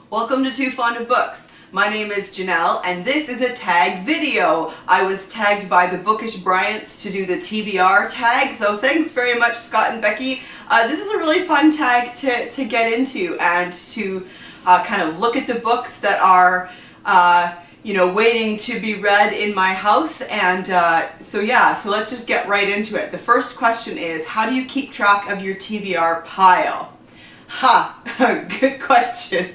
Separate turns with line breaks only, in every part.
Welcome to Too Fond of Books. My name is Janelle and this is a tag video. I was tagged by the Bookish Bryants to do the TBR tag, so thanks very much Scott and Becky. This is a really fun tag to get into and to kind of look at the books that are waiting to be read in my house, and so let's just get right into it. The first question is, how do you keep track of your TBR pile? Good question.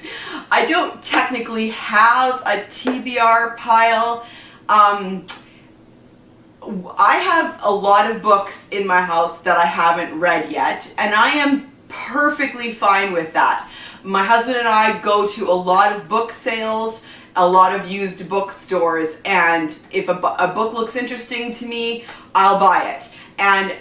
I don't technically have a TBR pile. I have a lot of books in my house that I haven't read yet, and I am perfectly fine with that. My husband and I go to a lot of book sales, a lot of used bookstores, and if a book looks interesting to me, I'll buy it. And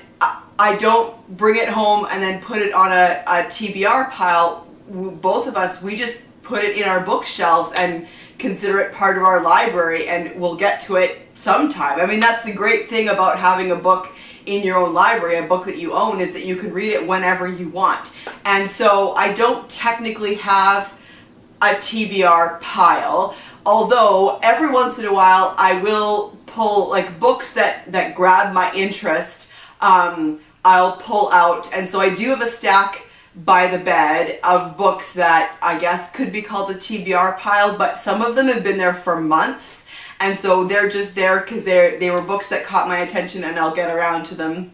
I don't bring it home and then put it on a TBR pile. Both of us, we just put it in our bookshelves and consider it part of our library, and we'll get to it sometime. I mean, that's the great thing about having a book in your own library, a book that you own, is that you can read it whenever you want. And so I don't technically have a TBR pile, although every once in a while I will pull like books that grab my interest. I'll pull out, and so I do have a stack by the bed of books that I guess could be called a TBR pile, but some of them have been there for months, and so they're just there because they were books that caught my attention, and I'll get around to them,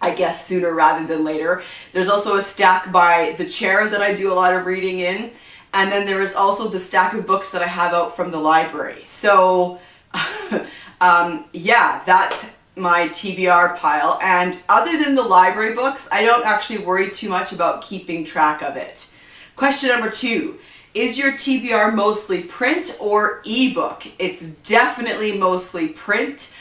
I guess, sooner rather than later. There's also a stack by the chair that I do a lot of reading in, and then there is also the stack of books that I have out from the library. So yeah, that's my TBR pile. And other than the library books, I don't actually worry too much about keeping track of it. Question number 2. Is your TBR mostly print or ebook? It's definitely mostly print.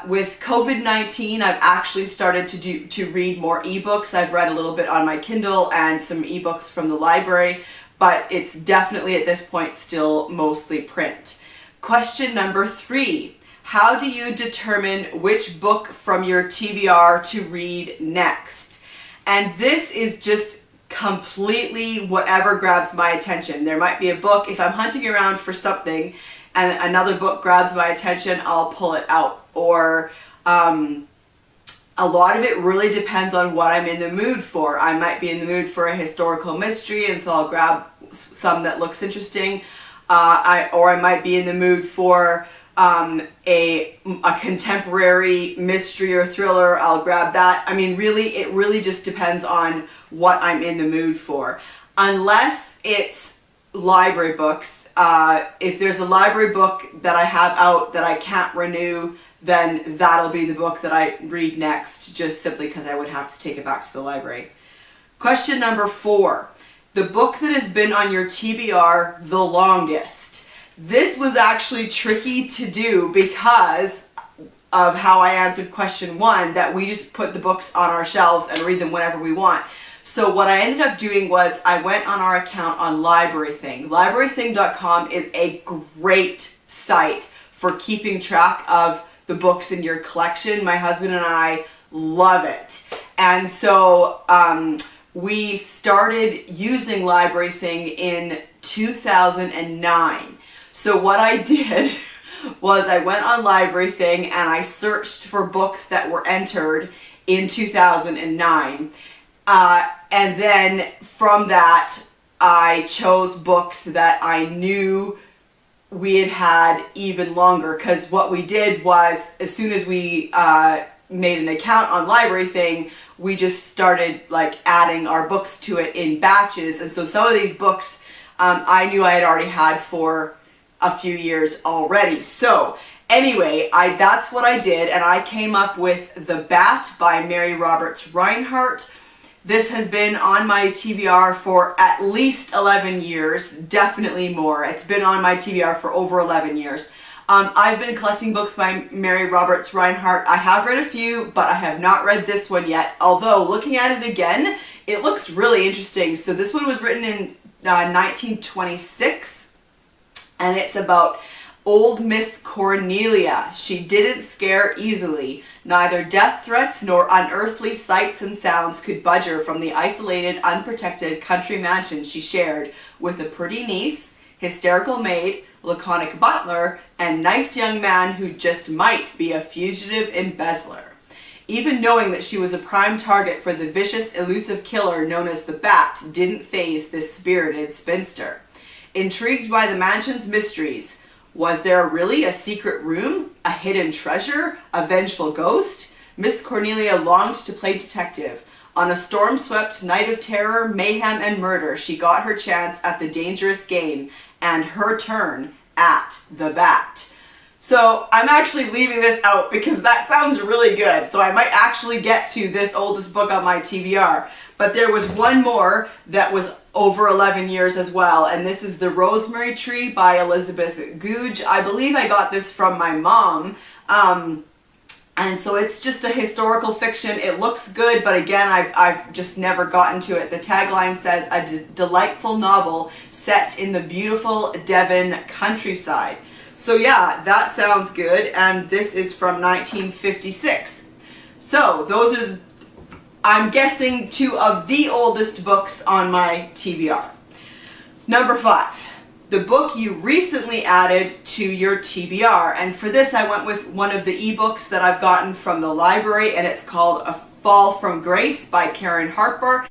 With COVID-19, I've actually started to read more ebooks. I've read a little bit on my Kindle and some ebooks from the library, but it's definitely at this point still mostly print. Question number 3. How do you determine which book from your TBR to read next? And this is just completely whatever grabs my attention. There might be a book, if I'm hunting around for something and another book grabs my attention, I'll pull it out. Or a lot of it really depends on what I'm in the mood for. I might be in the mood for a historical mystery, and so I'll grab some that looks interesting. Or I might be in the mood for a contemporary mystery or thriller. I'll grab that. I mean, really, it really just depends on what I'm in the mood for. Unless it's library books. If there's a library book that I have out that I can't renew, then that'll be the book that I read next, just simply because I would have to take it back to the library. Question number 4. The book that has been on your TBR the longest. This was actually tricky to do because of how I answered question 1, that we just put the books on our shelves and read them whenever we want. So what I ended up doing was I went on our account on LibraryThing. LibraryThing.com is a great site for keeping track of the books in your collection. My husband and I love it. And so we started using LibraryThing in 2009. So what I did was I went on LibraryThing and I searched for books that were entered in 2009. And then from that, I chose books that I knew we had had even longer. Because what we did was, as soon as we made an account on LibraryThing, we just started like adding our books to it in batches. And so some of these books I knew I had already had for a few years already. So anyway, that's what I did, and I came up with The Bat by Mary Roberts Rinehart. This has been on my TBR for at least 11 years, definitely more. It's been on my TBR for over 11 years. I've been collecting books by Mary Roberts Rinehart. I have read a few, but I have not read this one yet, although looking at it again, it looks really interesting. So this one was written in 1926. And it's about Old Miss Cornelia. She didn't scare easily. Neither death threats nor unearthly sights and sounds could budge her from the isolated, unprotected country mansion she shared with a pretty niece, hysterical maid, laconic butler, and nice young man who just might be a fugitive embezzler. Even knowing that she was a prime target for the vicious, elusive killer known as the Bat didn't faze this spirited spinster. Intrigued by the mansion's mysteries, was there really a secret room, a hidden treasure, a vengeful ghost? Miss Cornelia longed to play detective. On a storm-swept night of terror, mayhem, and murder, she got her chance at the dangerous game and her turn at the Bat. So I'm actually leaving this out because that sounds really good. So I might actually get to this oldest book on my TBR. But there was one more that was over 11 years as well. And this is The Rosemary Tree by Elizabeth Goudge. I believe I got this from my mom. And so it's just a historical fiction. It looks good, but again, I've just never gotten to it. The tagline says, a delightful novel set in the beautiful Devon countryside. So yeah, that sounds good, and this is from 1956. So those are, I'm guessing, two of the oldest books on my TBR. Number 5. The book you recently added to your TBR, and for this I went with one of the ebooks that I've gotten from the library, and it's called A Fall from Grace by Karen Harper.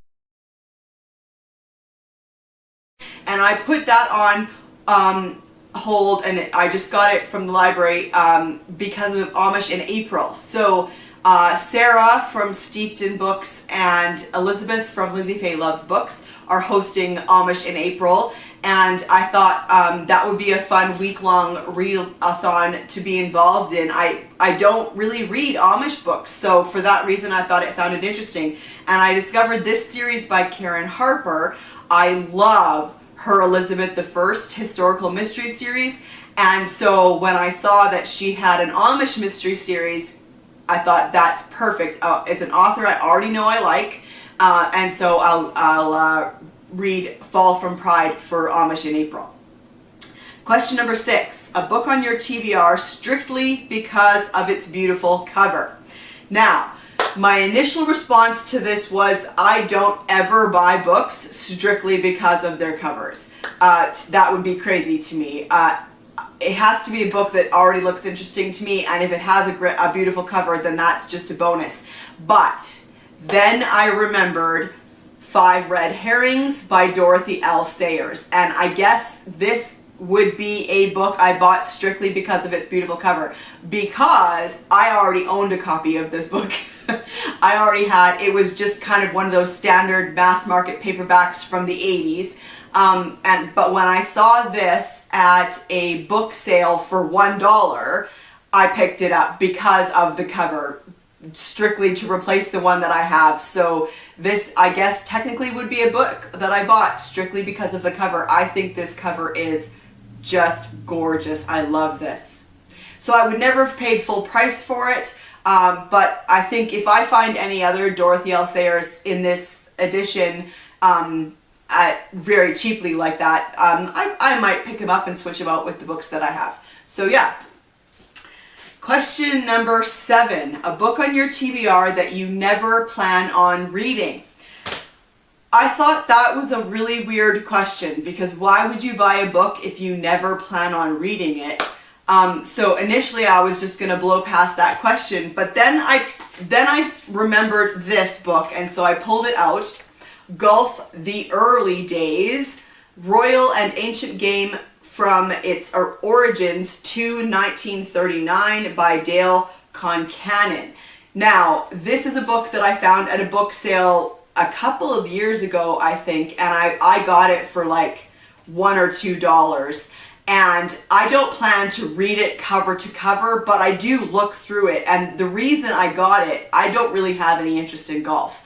And I put that on hold, and I just got it from the library because of Amish in April. So Sarah from Steeped in Books and Elizabeth from Lizzie Faye Loves Books are hosting Amish in April, and I thought that would be a fun week-long read-a-thon to be involved in. I don't really read Amish books, so for that reason I thought it sounded interesting. And I discovered this series by Karen Harper. I love her Elizabeth I historical mystery series, and so when I saw that she had an Amish mystery series, I thought that's perfect. It's an author I already know I like, and so I'll read Fall from Pride for Amish in April. Question number 6. A book on your TBR strictly because of its beautiful cover. Now, my initial response to this was, I don't ever buy books strictly because of their covers. That would be crazy to me. It has to be a book that already looks interesting to me, and if it has a beautiful cover, then that's just a bonus. But then I remembered 5 Red Herrings by Dorothy L. Sayers, and I guess this would be a book I bought strictly because of its beautiful cover, because I already owned a copy of this book. I already had, it was just kind of one of those standard mass market paperbacks from the 80s. But when I saw this at a book sale for $1, I picked it up because of the cover, strictly to replace the one that I have. So this, I guess, technically would be a book that I bought strictly because of the cover. I think this cover is just gorgeous. I love this. So I would never have paid full price for it, but I think if I find any other Dorothy L. Sayers in this edition very cheaply like that, I might pick him up and switch him out with the books that I have. So yeah. Question number 7. A book on your TBR that you never plan on reading. I thought that was a really weird question, because why would you buy a book if you never plan on reading it? So initially I was just going to blow past that question, but then I remembered this book, and so I pulled it out. Gulf the Early Days, Royal and Ancient Game from its Origins to 1939 by Dale Concannon. Now, this is a book that I found at a book sale a couple of years ago, I think, and I got it for like $1 or $2. And I don't plan to read it cover to cover, but I do look through it. And the reason I got it, I don't really have any interest in golf,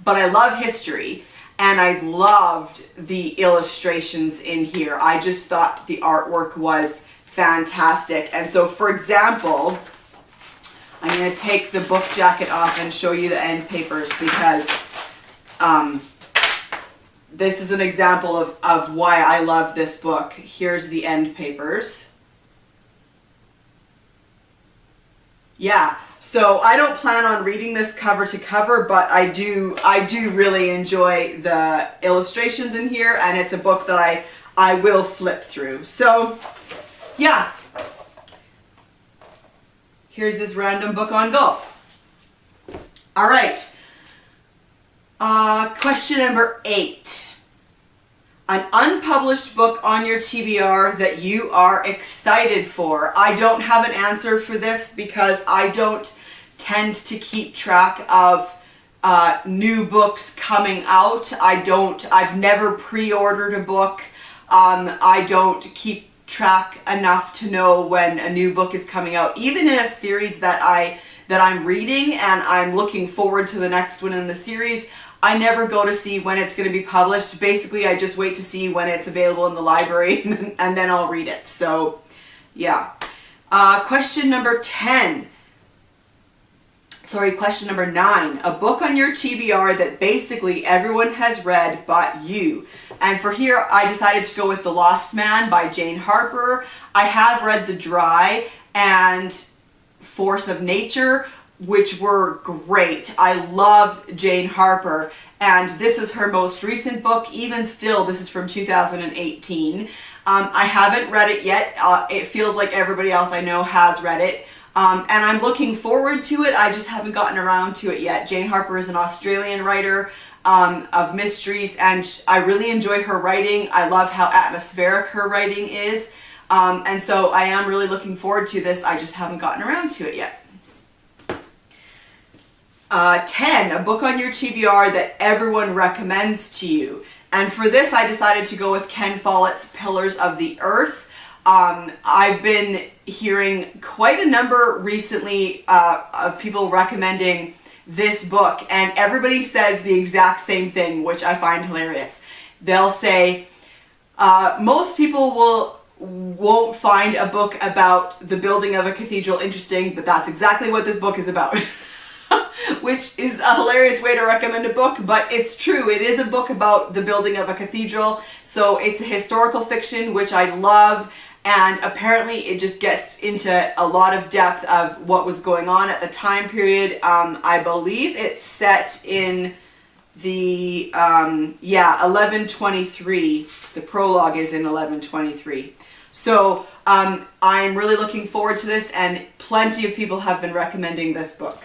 but I love history, and I loved the illustrations in here. I just thought the artwork was fantastic. And so, for example, I'm going to take the book jacket off and show you the end papers, because this is an example of why I love this book. Here's the end papers. Yeah, so I don't plan on reading this cover to cover, but I do really enjoy the illustrations in here, and it's a book that I will flip through. So, yeah. Here's this random book on golf. All right. Question number 8. An unpublished book on your TBR that you are excited for. I don't have an answer for this because I don't tend to keep track of new books coming out. I've never pre-ordered a book. I don't keep track enough to know when a new book is coming out. Even in a series that I'm reading and I'm looking forward to the next one in the series, I never go to see when it's going to be published. Basically, I just wait to see when it's available in the library and then I'll read it. So, yeah. Question number 10. Sorry, question number 9. A book on your TBR that basically everyone has read but you. And for here, I decided to go with The Lost Man by Jane Harper. I have read The Dry and Force of Nature, which were great. I love Jane Harper, and this is her most recent book. Even still, this is from 2018. I haven't read it yet. It feels like everybody else I know has read it, and I'm looking forward to it. I just haven't gotten around to it yet. Jane Harper is an Australian writer of mysteries, and I really enjoy her writing. I love how atmospheric her writing is, and so I am really looking forward to this. I just haven't gotten around to it yet. 10, a book on your TBR that everyone recommends to you. And for this, I decided to go with Ken Follett's Pillars of the Earth. I've been hearing quite a number recently of people recommending this book, and everybody says the exact same thing, which I find hilarious. They'll say, most people won't find a book about the building of a cathedral interesting, but that's exactly what this book is about. Which is a hilarious way to recommend a book, but it's true. It is a book about the building of a cathedral, so it's a historical fiction, which I love, and apparently it just gets into a lot of depth of what was going on at the time period. I believe it's set in the, 1123. The prologue is in 1123. So I'm really looking forward to this, and plenty of people have been recommending this book.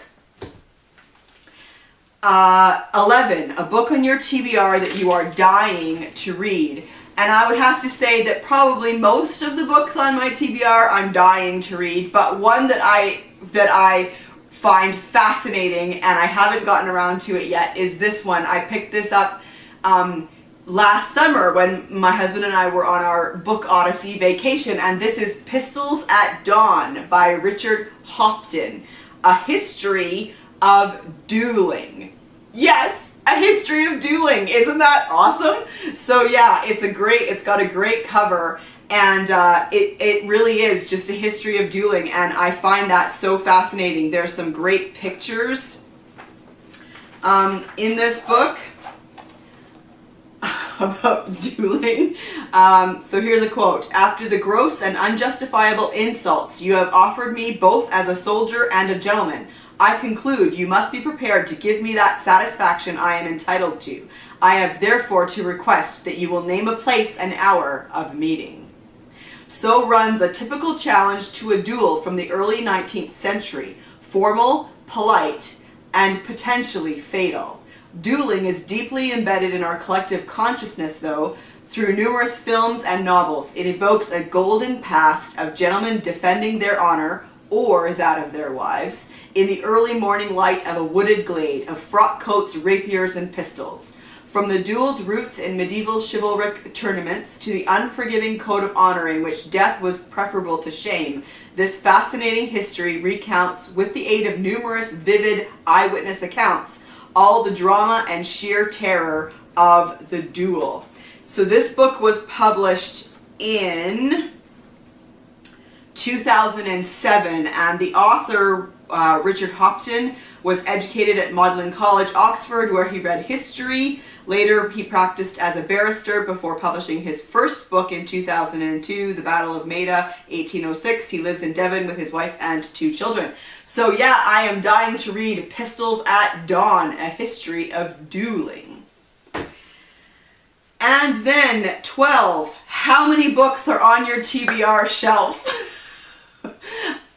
11, a book on your TBR that you are dying to read. And I would have to say that probably most of the books on my TBR I'm dying to read, but one that I find fascinating and I haven't gotten around to it yet is this one. I picked this up last summer when my husband and I were on our book odyssey vacation, and this is Pistols at Dawn by Richard Hopton, a history of dueling. Yes, a history of dueling. Isn't that awesome? So yeah, it's got a great cover, and it really is just a history of dueling, and I find that so fascinating. There's some great pictures in this book about dueling. So here's a quote. "After the gross and unjustifiable insults you have offered me both as a soldier and a gentleman, I conclude you must be prepared to give me that satisfaction I am entitled to. I have therefore to request that you will name a place and hour of meeting." So runs a typical challenge to a duel from the early 19th century. Formal, polite, and potentially fatal. Dueling is deeply embedded in our collective consciousness, though, through numerous films and novels. It evokes a golden past of gentlemen defending their honor, or that of their wives, in the early morning light of a wooded glade of frock coats, rapiers, and pistols. From the duel's roots in medieval chivalric tournaments to the unforgiving code of honor in which death was preferable to shame, this fascinating history recounts, with the aid of numerous vivid eyewitness accounts, all the drama and sheer terror of the duel. So this book was published in 2007, and the author, Richard Hopton, was educated at Magdalen College, Oxford, where he read history, Later, he practiced as a barrister before publishing his first book in 2002, The Battle of Maida, 1806. He lives in Devon with his wife and 2 children. So yeah, I am dying to read Pistols at Dawn, A History of Dueling. And then 12, how many books are on your TBR shelf?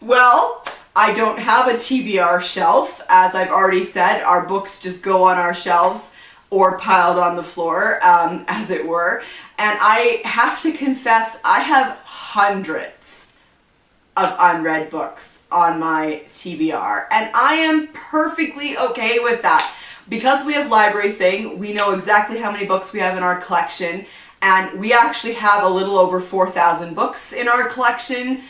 Well, I don't have a TBR shelf. As I've already said, our books just go on our shelves or piled on the floor, as it were. And I have to confess, I have hundreds of unread books on my TBR, and I am perfectly okay with that. Because we have Library Thing, we know exactly how many books we have in our collection, and we actually have a little over 4,000 books in our collection.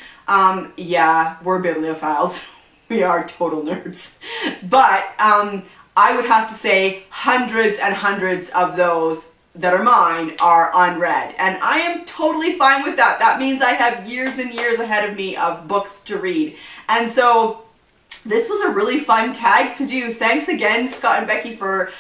Yeah, we're bibliophiles. We are total nerds. But I would have to say hundreds and hundreds of those that are mine are unread. And I am totally fine with that. That means I have years and years ahead of me of books to read. And so this was a really fun tag to do. Thanks again, Scott and Becky, for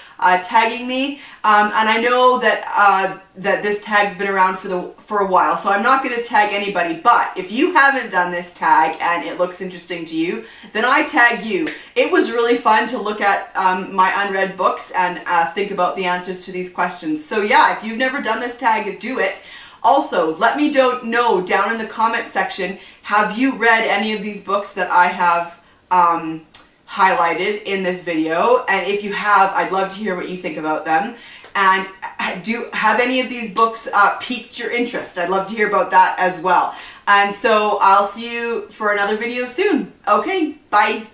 tagging me. And I know that that this tag's been around for a while, so I'm not going to tag anybody. But if you haven't done this tag and it looks interesting to you, then I tag you. It was really fun to look at my unread books and think about the answers to these questions. So yeah, if you've never done this tag, do it. Also, let me know down in the comment section, have you read any of these books that I have highlighted in this video? And if you have, I'd love to hear what you think about them. And have any of these books piqued your interest? I'd love to hear about that as well. And so I'll see you for another video soon. Okay, bye.